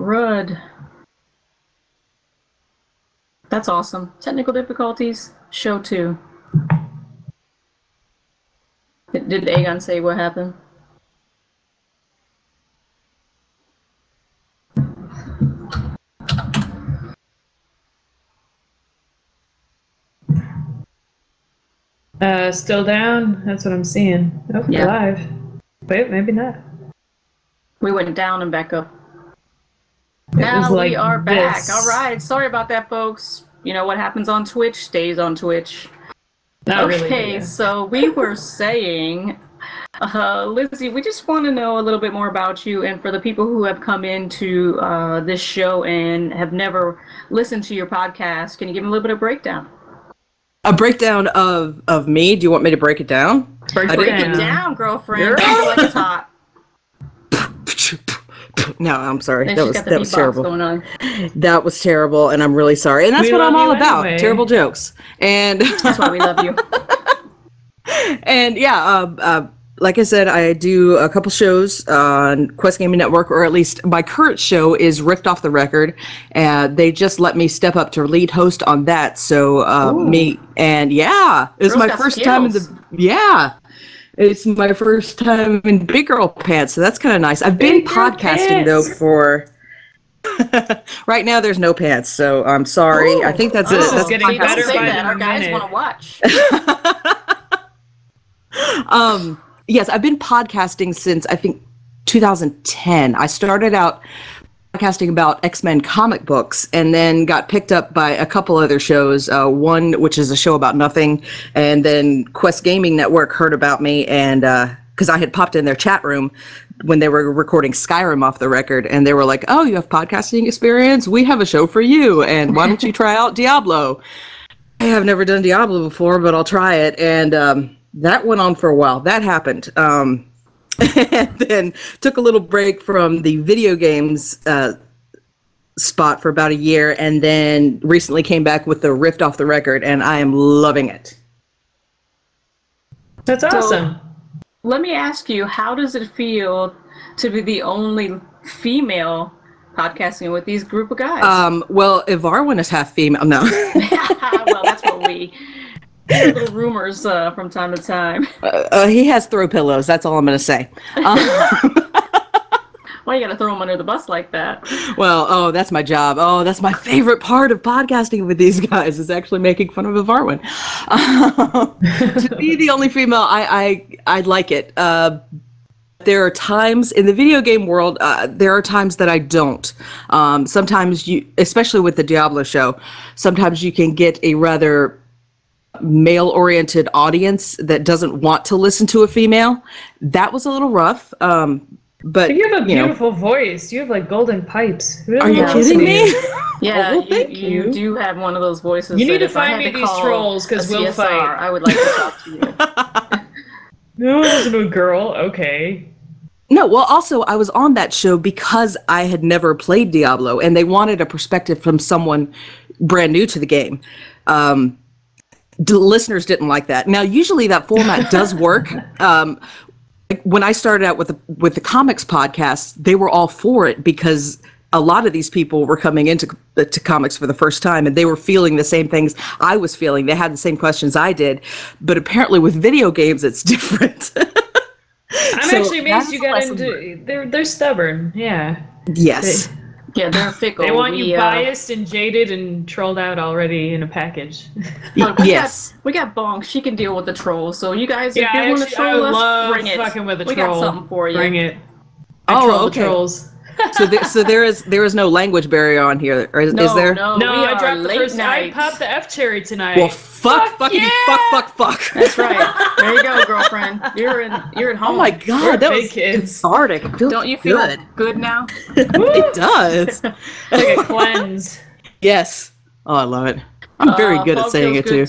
Rud. That's awesome. Technical difficulties, show 2. Did Aegon say what happened? Still down. That's what I'm seeing. Oh, yeah. Live. Wait, maybe not. We went down and back up. Now we are back. All right. Sorry about that, folks. You know what happens on Twitch stays on Twitch. Okay, so we were saying, Lizzie, we just want to know a little bit more about you, and for the people who have come into this show and have never listened to your podcast, can you give them a little bit of breakdown? A breakdown of me? Do you want me to break it down? Break it down, girlfriend. Like it's hot. No, I'm sorry. And that was terrible. Going on. That was terrible, and I'm really sorry. And that's what I'm all about. Anyway. Terrible jokes. And that's why we love you. And yeah, like I said, I do a couple shows on Quest Gaming Network, or at least my current show is Rift Off the Record, and they just let me step up to lead host on that. So it's my first time in the it's my first time in big girl pants, so that's kind of nice. I've been podcasting though for. Right now, there's no pants, so I'm sorry. Ooh. I think that's it. That's getting better by the Our guys want to watch. Yes, I've been podcasting since, I think, 2010. I started out podcasting about X-Men comic books and then got picked up by a couple other shows, one which is a show about nothing, and then Quest Gaming Network heard about me, and because I had popped in their chat room when they were recording Skyrim Off the Record, and they were like, oh, you have podcasting experience? We have a show for you, and why don't you try out Diablo? I have never done Diablo before, but I'll try it, and that went on for a while. That happened. And then took a little break from the video games spot for about a year, and then recently came back with the Rift Off the Record, and I am loving it. That's awesome. So, let me ask you, how does it feel to be the only female podcasting with these group of guys? Well, Ivarwin is half female. No. Well, that's what we... little rumors from time to time. He has throw pillows. That's all I'm going to say. Why you got to throw him under the bus like that? Well, that's my job. Oh, that's my favorite part of podcasting with these guys is actually making fun of Ivarwin. To be the only female, I like it. There are times in the video game world, there are times that I don't. Sometimes especially with the Diablo show, sometimes you can get a rather male-oriented audience that doesn't want to listen to a female. That was a little rough. But you have a beautiful voice. You have like golden pipes. Are you kidding me? Yeah, you do have one of those voices. You need to find me these trolls because we'll fight. I would like to talk to you. No, it wasn't a girl. Okay. No, well, also, I was on that show because I had never played Diablo, and they wanted a perspective from someone brand new to the game. The listeners didn't like that. Now, usually that format does work. When I started out with the comics podcast, they were all for it because a lot of these people were coming into comics for the first time, and they were feeling the same things I was feeling. They had the same questions I did, but apparently with video games, it's different. I'm actually amazed you got into. They're stubborn. Yeah. Yes. They're fickle. They want you biased and jaded and trolled out already in a package. Look, we got Bonk. She can deal with the trolls. So you guys, if you want to troll us, bring it. Fucking with a we troll. got something for you. Bring it. I troll the trolls. So there is no language barrier on here, or is there? No, I dropped the first. I popped the F cherry tonight. Well, fuck. That's right. There you go, girlfriend. You're at home. Oh my god, that was cathartic. Don't you feel good now? It does. Like a cleanse. Yes. Oh, I love it. I'm very good at saying it too.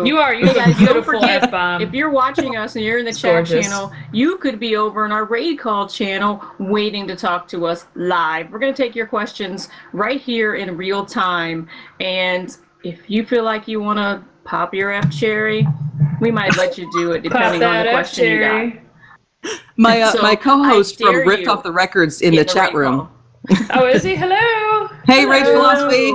You are. You have a beautiful F-bomb. If you're watching us and you're in the chat channel, you could be over in our raid call channel waiting to talk to us live. We're going to take your questions right here in real time. And if you feel like you want to pop your F cherry, we might let you do it depending on the question you got. My co-host from Rift Off the Records in the chat room. Oh, is he? Hello. Hey, Rage Philosophy.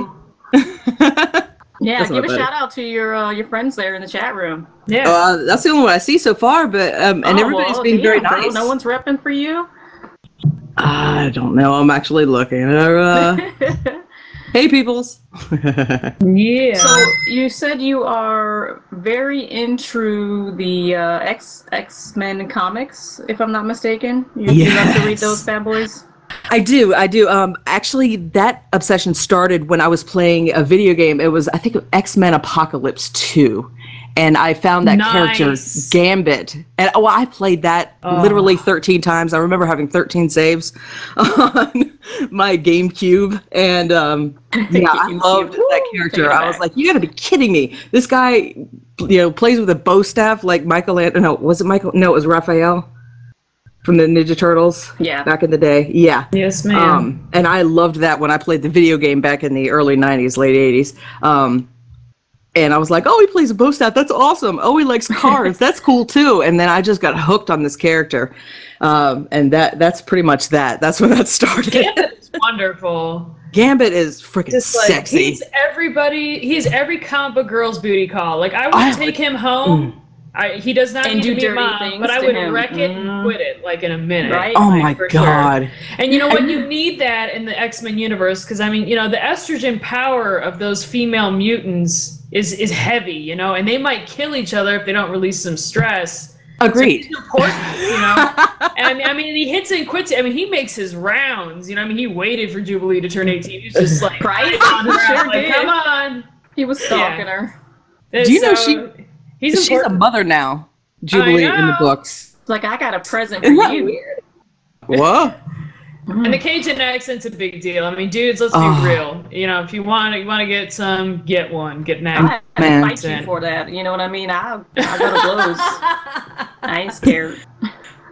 Yeah, give a shout out to your friends there in the chat room. Yeah, that's the only one I see so far, but and everybody's being very nice. Bro, no one's repping for you. I don't know. I'm actually looking. Hey, peoples. Yeah. So you said you are very into the X-Men comics, if I'm not mistaken. You love to read those bad boys? I do. Actually, that obsession started when I was playing a video game. It was, I think, X-Men Apocalypse 2. And I found that character, Gambit. And I played that literally 13 times. I remember having 13 saves on my GameCube. And I loved that character. I was like, you gotta be kidding me. This guy, plays with a bow staff like Michelangelo. No, was it Michael? No, it was Raphael from the Ninja Turtles. Yeah. Back in the day. Yeah. Yes, ma'am. And I loved that when I played the video game back in the early 90s, late 80s. And I was like, oh, he plays a bow staff. That's awesome. Oh, he likes cars. That's cool, too. And then I just got hooked on this character. And that's pretty much that. That's when that started. Gambit is wonderful. Gambit is freaking sexy. He's every comic book girl's booty call. Like, I would take him home. He does not need to be mom, but I would wreck it and quit it like in a minute. Right? Oh my God. Sure. And you know what? You need that in the X-Men universe because, I mean, the estrogen power of those female mutants is heavy, and they might kill each other if they don't release some stress. Agreed. So he's important, And I mean, he hits and quits. I mean, he makes his rounds. I mean, he waited for Jubilee to turn 18. He was just like, right? Come on. He was stalking her. Do you know she's a mother now, Jubilee in the books. Like, I got a present for you. Weird? What? And the Cajun accent's a big deal. I mean, dudes, let's be real. If you want to get some, get one. Get an accent. I have to fight you for that. You know what I mean? I'll go to blows. I ain't scared.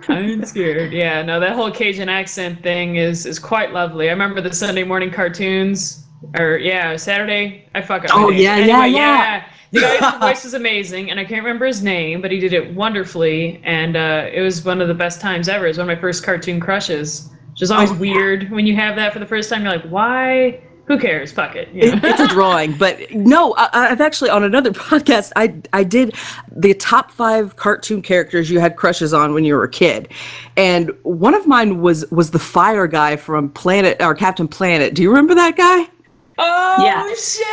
I ain't scared. Yeah, no, that whole Cajun accent thing is quite lovely. I remember the Sunday morning cartoons, or Saturday. I fuck up. Oh yeah. The guy's voice was amazing, and I can't remember his name, but he did it wonderfully, and it was one of the best times ever. It was one of my first cartoon crushes. Which is always weird when you have that for the first time. You're like, why? Who cares? Fuck it. It's a drawing. But no, I've actually, on another podcast, I did the top 5 cartoon characters you had crushes on when you were a kid. And one of mine was the fire guy from Captain Planet. Do you remember that guy? Oh, shit!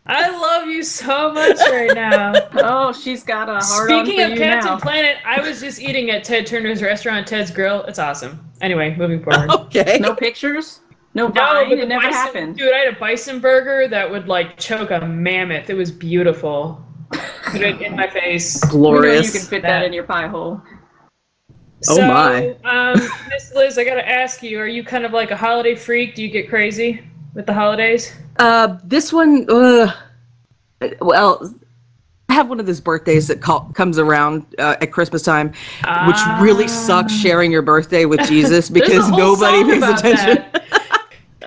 I love you so much right now. Oh, she's got a hard on for you now. Speaking of Captain Planet, I was just eating at Ted Turner's restaurant, Ted's Grill. It's awesome. Anyway, moving forward. Okay. No pictures? No, but it never happened. Dude, I had a bison burger that would, choke a mammoth. It was beautiful. Put it in my face. Glorious. You can fit that in your pie hole. Oh, my. Miss Liz, I gotta ask you, are you kind of like a holiday freak? Do you get crazy with the holidays? This one, well, I have one of those birthdays that comes around at Christmas time, which really sucks sharing your birthday with Jesus because nobody pays attention.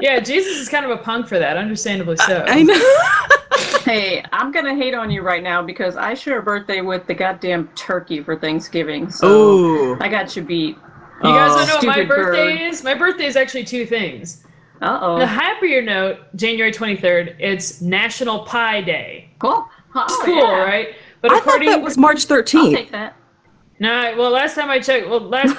Yeah, Jesus is kind of a punk for that, understandably so. I know. Hey, I'm going to hate on you right now because I share a birthday with the goddamn turkey for Thanksgiving, so I got you beat. You guys don't know what my birthday is? My birthday is actually 2 things. Uh-oh. The happier note, January 23rd, it's National Pie Day. Cool. It's cool, right? But I thought that was March 13th. I'll take that. No, well, last time I checked,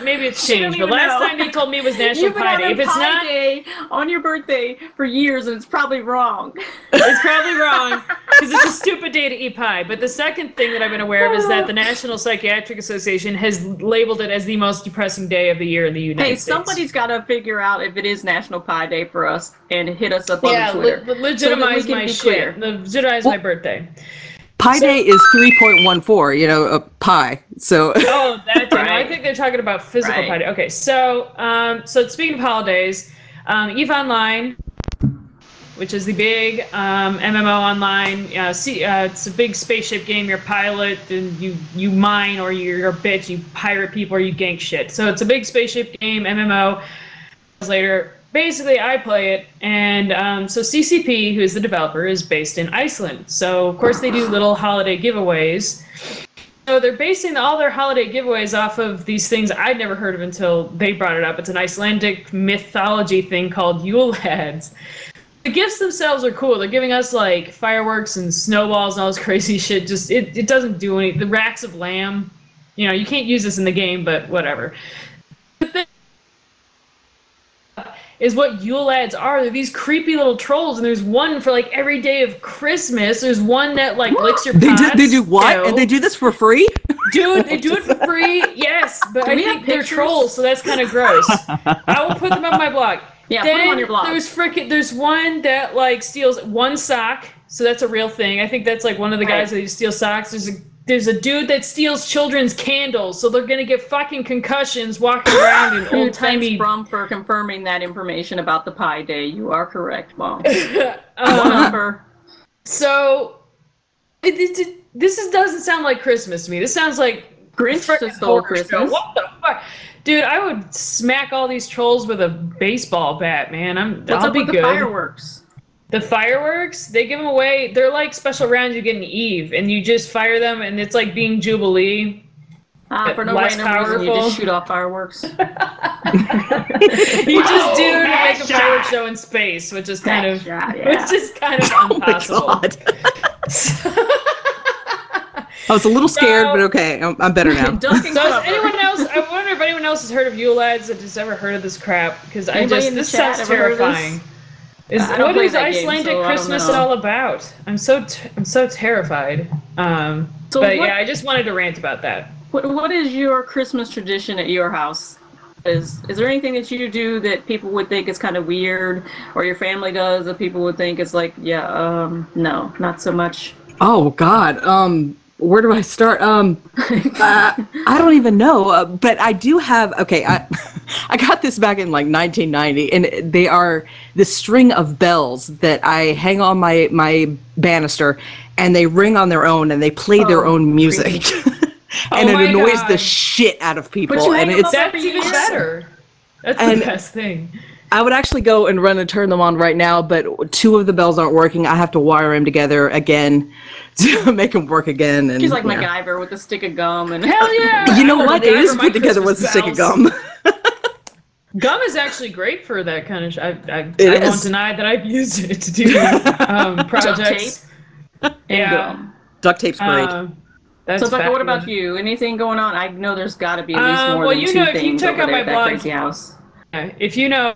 maybe it's changed, but last time they told me it was National Pie Day. If it's not Day on your birthday for years, and it's probably wrong. It's probably wrong because it's a stupid day to eat pie. But the second thing that I've been aware of is that the National Psychiatric Association has labeled it as the most depressing day of the year in the United States. Hey, somebody's got to figure out if it is National Pie Day for us and hit us up on Twitter. Legitimize my shit. Legitimize my birthday. Pi Day is 3.14, a pi. So. Oh, that day. I think they're talking about physical Pi Day. Okay, so speaking of holidays, EVE Online, which is the big MMO online. It's a big spaceship game. You're a pilot, and you mine, or you're a bitch. You pirate people, or you gank shit. So it's a big spaceship game, MMO. Later. Basically, I play it, and so CCP, who is the developer, is based in Iceland. So, of course, they do little holiday giveaways. So they're basing all their holiday giveaways off of these things I'd never heard of until they brought it up. It's an Icelandic mythology thing called Yule lads. The gifts themselves are cool. They're giving us like fireworks and snowballs and all this crazy shit. Just it doesn't do any. The racks of lamb, you know, you can't use this in the game, but whatever. The thing is what Yule lads are. They're these creepy little trolls, and there's one for like every day of Christmas. There's one that like licks your pots. They do what? And they do this for free? Dude, they do it for free. Yes, but I think they're trolls, so that's kind of gross. I will put them on my blog. Yeah, then put them on your blog. There's one that like steals one sock, so that's a real thing. I think that's like one of the guys that steals socks. There's a dude that steals children's candles, so they're gonna get fucking concussions walking around in old timey. Thanks, Brum, for confirming that information about the Pie Day. You are correct, Mom. Number. So this doesn't sound like Christmas to me. This sounds like Grinch just stole Christmas. Show. What the fuck? Dude, I would smack all these trolls with a baseball bat, man. I'll be good. The fireworks? The fireworks, they give them away. They're like special rounds you get in Eve, and you just fire them, and it's like being Jubilee. For no random reason, you just shoot off fireworks. You just do to make a fireworks show in space, which is kind of impossible. Oh my God. I was a little scared, but okay, I'm better now. So anyone else? I wonder if anyone else has heard of Yule lads that has ever heard of this crap, because this sounds terrifying. What is Icelandic Christmas all about? I'm so terrified. I just wanted to rant about that. What is your Christmas tradition at your house? Is there anything that you do that people would think is kind of weird, or your family does that people would think is like, no, not so much? Oh God. Where do I start? I don't even know, but I do have, I got this back in like 1990, and they are this string of bells that I hang on my banister, and they ring on their own, and they play their own music. And it annoys the shit out of people. And that's even better. That's the best thing. I would actually go and run and turn them on right now, but two of the bells aren't working. I have to wire them together again to make them work again. And she's like MacGyver with a stick of gum. And hell yeah! You know what? It is put together with a stick of gum. Gum is actually great for that kind of. I won't deny that I've used it to do projects. Duct tape. Gum. Duct tape's great. So, Becca, what about you? Anything going on? I know there's got to be at least more than two things over there at that crazy house. If you know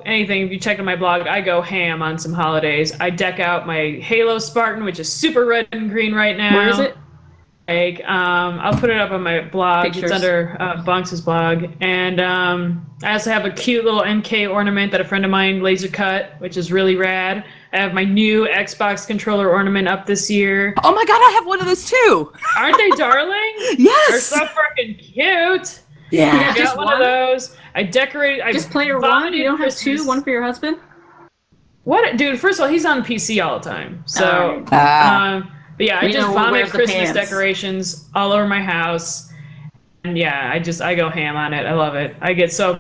anything, if you check out my blog, I go ham on some holidays. I deck out my Halo Spartan, which is super red and green right now. Where is it? I'll put it up on my blog. Pictures. It's under Bonks' blog. And I also have a cute little MK ornament that a friend of mine laser cut, which is really rad. I have my new Xbox controller ornament up this year. Oh my God, I have one of those too. Aren't they darling? Yes. They're so freaking cute. Yeah. I got one of those. I decorated. Just player one? You don't have two? One for your husband? What? Dude, first of all, he's on PC all the time. So, but yeah, I just vomited Christmas decorations all over my house. And yeah, I go ham on it. I love it. I get so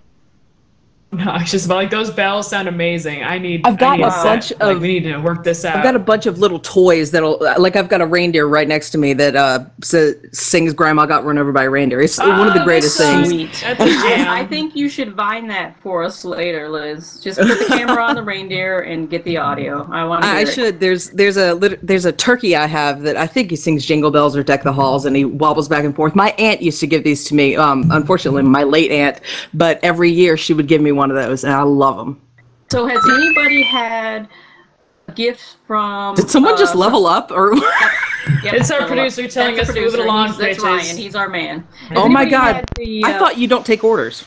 obnoxious about those bells sound amazing. I've got a bunch of we need to work this out. I've got a bunch of little toys that'll I've got a reindeer right next to me that sings "Grandma Got Run Over by a Reindeer." It's one of the greatest things. That's a jam. I think you should vine that for us later, Liz. Just put the camera on the reindeer and get the audio. I want to hear I should. There's a turkey I have that I think he sings "Jingle Bells" or "Deck the Halls," and he wobbles back and forth. My aunt used to give these to me. Unfortunately, my late aunt, but every year she would give me one of those, and I love them. So has anybody had a gift from... Did someone just level up? Or Yep, it's our producer telling us to move it along. That's Ryan. He's our man. Oh my God. I thought you don't take orders.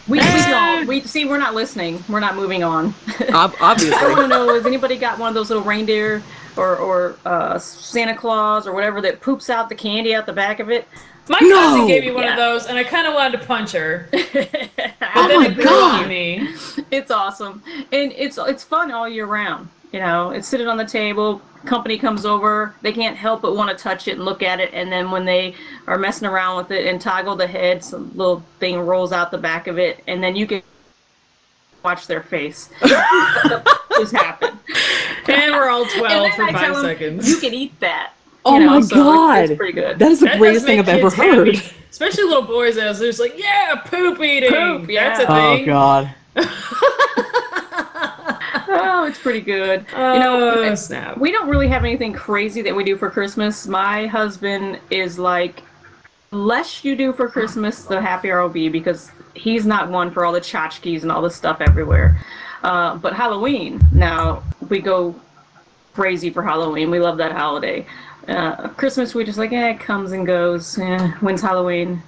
We don't. We're not listening. We're not moving on. Obviously. I want to know, has anybody got one of those little reindeer or Santa Claus or whatever that poops out the candy out the back of it? My cousin gave me one of those, and I kind of wanted to punch her. Oh my God! Me. It's awesome, and it's fun all year round. You know, it's sitting on the table. Company comes over, they can't help but want to touch it and look at it, and then when they are messing around with it and toggle the head, some little thing rolls out the back of it, and then you can watch their face. Just happen. And we're all 12 for 5 seconds. You can eat that. Oh my God. It's pretty good. That is the greatest thing I've ever heard. Happy. Especially little boys that are just like, yeah, poop eating. Poop, yeah. That's a thing. Oh God. Oh, it's pretty good. Snap. We don't really have anything crazy that we do for Christmas. My husband is like, the less you do for Christmas, the happier I'll be, because he's not one for all the tchotchkes and all this stuff everywhere. But Halloween, now we go crazy for Halloween. We love that holiday. Christmas, we just like, it comes and goes. When's Halloween?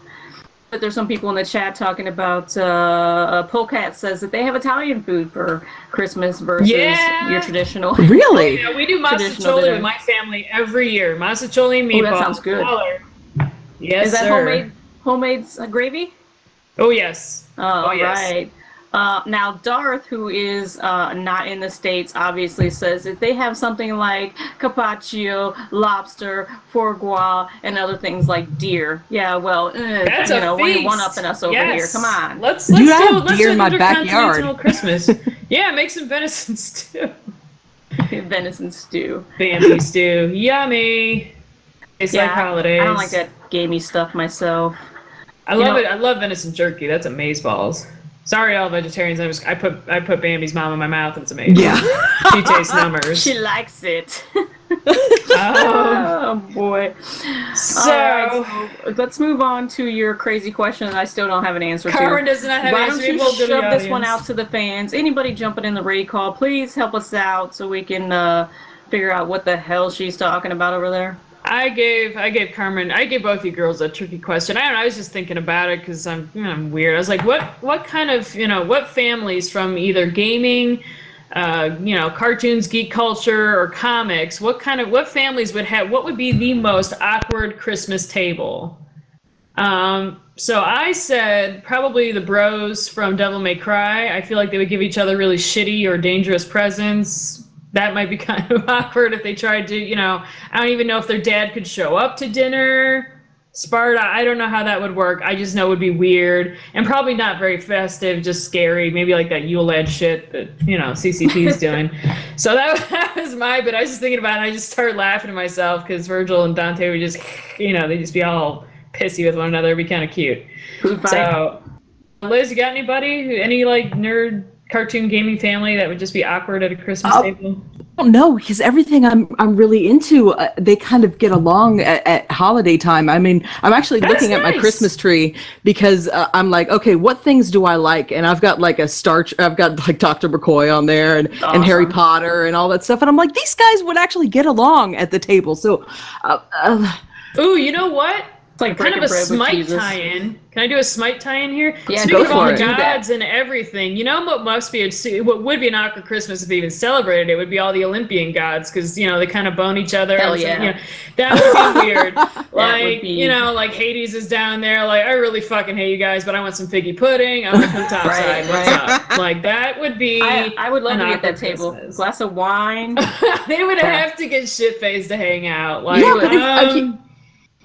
But there's some people in the chat talking about Polecat says that they have Italian food for Christmas versus your traditional. Really? Yeah, we do masticholi with my family every year. Masticholi and meatballs. Oh, that sounds good. Yes, Is that homemade gravy? Oh, yes. Oh, yes. Right. Now, Darth, who is not in the States, obviously says that they have something like carpaccio, lobster, foie gras, and other things like deer. Yeah, well, that's why are you feast. one-upping us over here? Come on. Let's do deer in my backyard. Christmas. Yeah, make some venison stew. Venison stew. Bambi stew. Yummy. Tastes like holidays. I don't like that gamey stuff myself. I love it. I love venison jerky. That's amazeballs. Sorry, all vegetarians. I put Bambi's mom in my mouth, and it's amazing. Yeah. She tastes numbers. She likes it. Oh boy. So, right, so let's move on to your crazy question that I still don't have an answer to. Carmen does not have an answer. Why don't you shove this one out to the fans? Anybody jumping in the raid call, please help us out so we can figure out what the hell she's talking about over there. I gave both you girls a tricky question. I don't know, I was just thinking about it because I'm weird. I was like, what kind of, what families from either gaming, cartoons, geek culture, or comics, what families what would be the most awkward Christmas table? So I said probably the bros from Devil May Cry. I feel like they would give each other really shitty or dangerous presents. That might be kind of awkward if they tried to, I don't even know if their dad could show up to dinner. Sparta, I don't know how that would work. I just know it would be weird and probably not very festive, just scary. Maybe like that Yule Led shit that, CCP's doing. So that was but I was just thinking about it. I just started laughing to myself because Virgil and Dante would just, they just be all pissy with one another. It'd be kind of cute. So, Liz, you got anybody? Any nerd cartoon gaming family that would just be awkward at a Christmas table? I don't know, because everything I'm really into, they kind of get along at holiday time. I mean, I'm actually looking at my Christmas tree because I'm like, okay, what things do I like? And I've got I've got Dr. McCoy on there and Harry Potter and all that stuff. And I'm like, these guys would actually get along at the table. So, ooh, you know what? It's like kind of a Smite tie-in. Can I do a Smite tie-in here? Yeah, Speaking of all the gods and everything, what would be an awkward Christmas if they even celebrated it would be all the Olympian gods because, they kind of bone each other. Hell yeah. That would be weird. Like Hades is down there, like, I really fucking hate you guys, but I want some figgy pudding. I want to come topside. What's up? Like, that would be I would love to get that table. Christmas. Glass of wine. They would have to get shit-faced to hang out.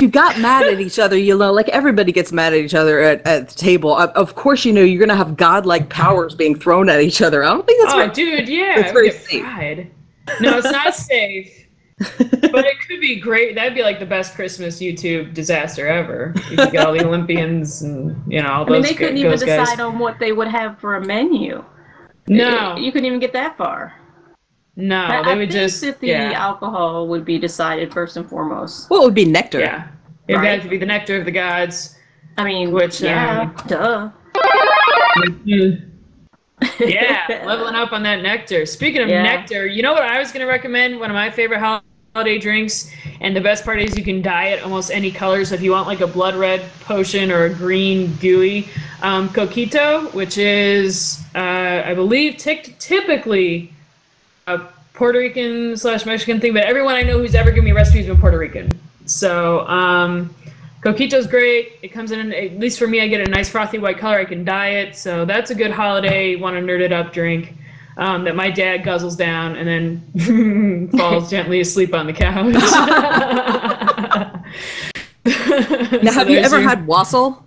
If you got mad at each other, everybody gets mad at each other at the table. Of course, you're going to have godlike powers being thrown at each other. I don't think that's right. Dude, yeah. It's very safe. Pride. No, it's not safe. But it could be great. That'd be like the best Christmas YouTube disaster ever. You could get all the Olympians and, all those guys. They couldn't even decide on what they would have for a menu. No. You couldn't even get that far. No, they would just. I think that the alcohol would be decided first and foremost. Well, it would be nectar. Yeah, it would have to be the nectar of the gods. I mean, which duh. Yeah, leveling up on that nectar. Speaking of nectar, you know what I was going to recommend? One of my favorite holiday drinks, and the best part is you can dye it almost any color. So if you want like a blood red potion or a green gooey, coquito, which is I believe typically a Puerto Rican / Mexican thing, but everyone I know who's ever given me recipes has been Puerto Rican. So coquito's great. It comes in, at least for me, I get a nice frothy white color. I can dye it. So that's a good holiday, want to nerd it up drink that my dad guzzles down and then falls gently asleep on the couch. Now, have you ever had wassail?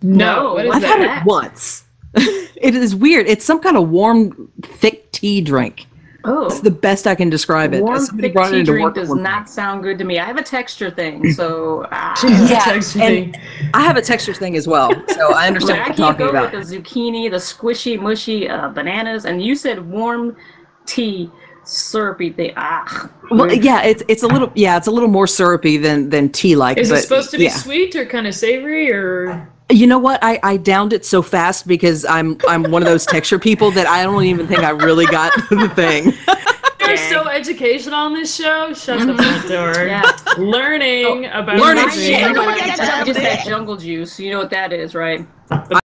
No. What is I've had it once. It is weird. It's some kind of warm, thick tea drink. Oh, it's the best I can describe it. Warm, thick tea drink does not sound good to me. I have a texture thing, so I have a texture thing as well, so I understand what you're talking about. I can't go with the zucchini, the squishy, mushy bananas, and you said warm tea, syrupy thing. Well, yeah, it's a little more syrupy than tea-like. Is it supposed to be sweet or kind of savory or? You know what? I downed it so fast because I'm one of those texture people that I don't even think I really got the thing. You're so educational on this show. Shut the front door. Yeah. Learning about learning shit. You just had jungle juice. You know what that is, right?